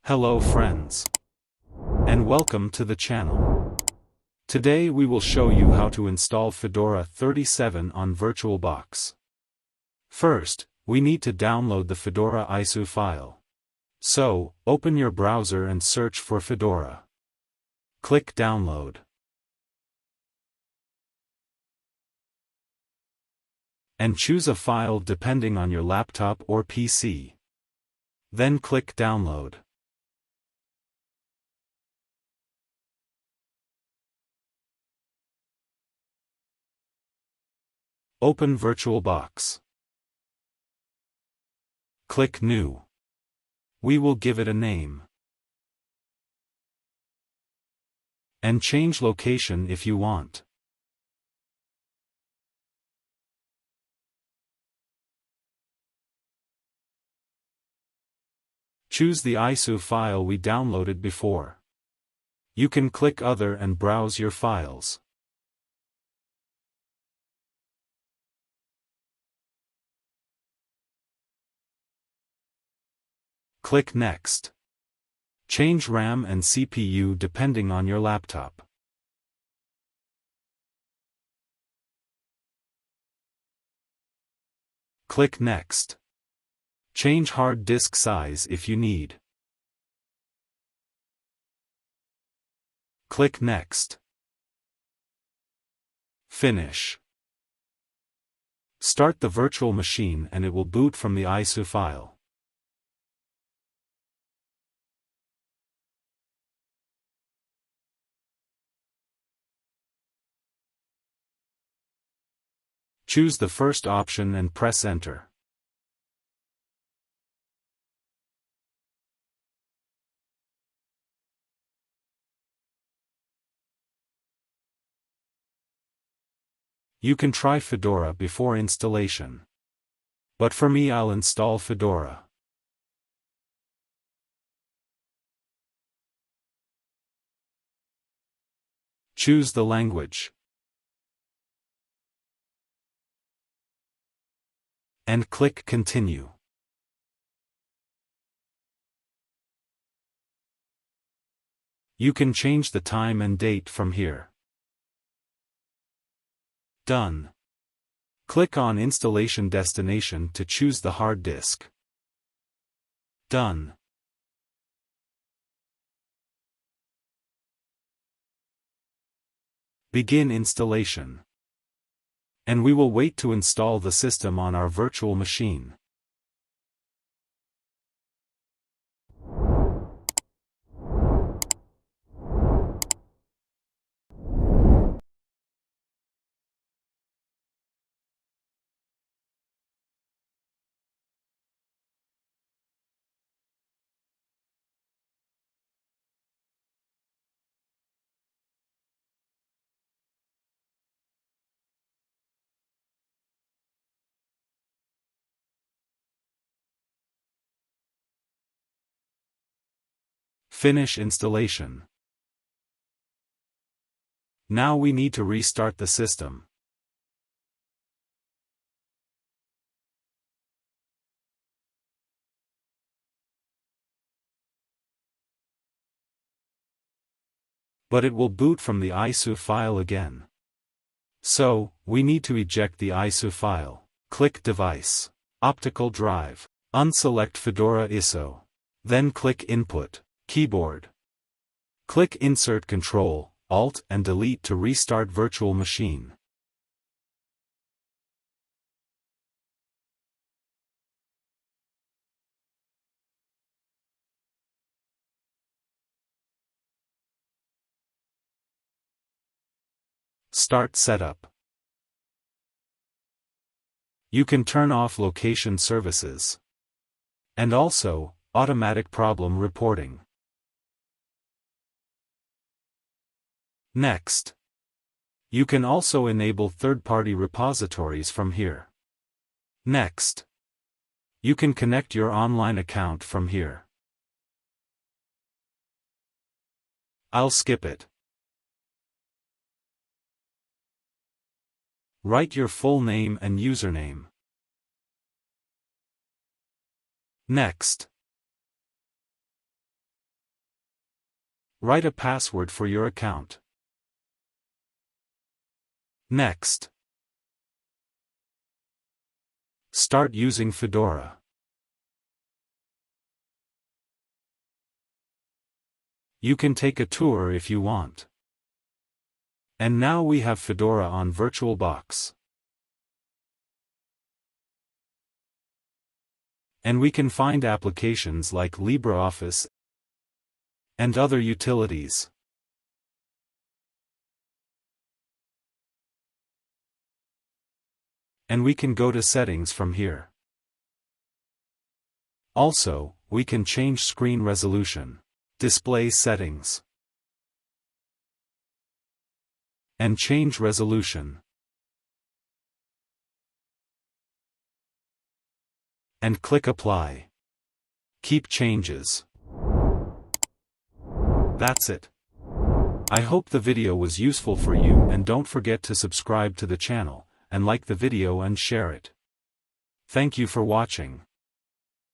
Hello friends, and welcome to the channel. Today we will show you how to install Fedora 37 on VirtualBox. First, we need to download the Fedora ISO file. So, open your browser and search for Fedora. Click Download. And choose a file depending on your laptop or PC. Then click Download. Open VirtualBox. Click New. We will give it a name. And change location if you want. Choose the ISO file we downloaded before. You can click Other and browse your files. Click Next. Change RAM and CPU depending on your laptop. Click Next. Change hard disk size if you need. Click Next. Finish. Start the virtual machine and it will boot from the ISO file. Choose the first option and press Enter. You can try Fedora before installation. But for me, I'll install Fedora. Choose the language. And click Continue. You can change the time and date from here. Done. Click on Installation Destination to choose the hard disk. Done. Begin installation. And we will wait to install the system on our virtual machine. Finish installation. Now we need to restart the system. But it will boot from the ISO file again. So, we need to eject the ISO file. Click Device, Optical Drive, unselect Fedora ISO. Then click Input, Keyboard. Click Insert Ctrl, Alt and Delete to restart virtual machine. Start setup. You can turn off location services. And also, automatic problem reporting. Next. You can also enable third-party repositories from here. Next. You can connect your online account from here. I'll skip it. Write your full name and username. Next. Write a password for your account. Next. Start using Fedora. You can take a tour if you want. And now we have Fedora on VirtualBox. And we can find applications like LibreOffice and other utilities. And we can go to settings from here. Also, we can change screen resolution, display settings, and change resolution. And click Apply. Keep changes. That's it. I hope the video was useful for you, and don't forget to subscribe to the channel, and like the video and share it. Thank you for watching.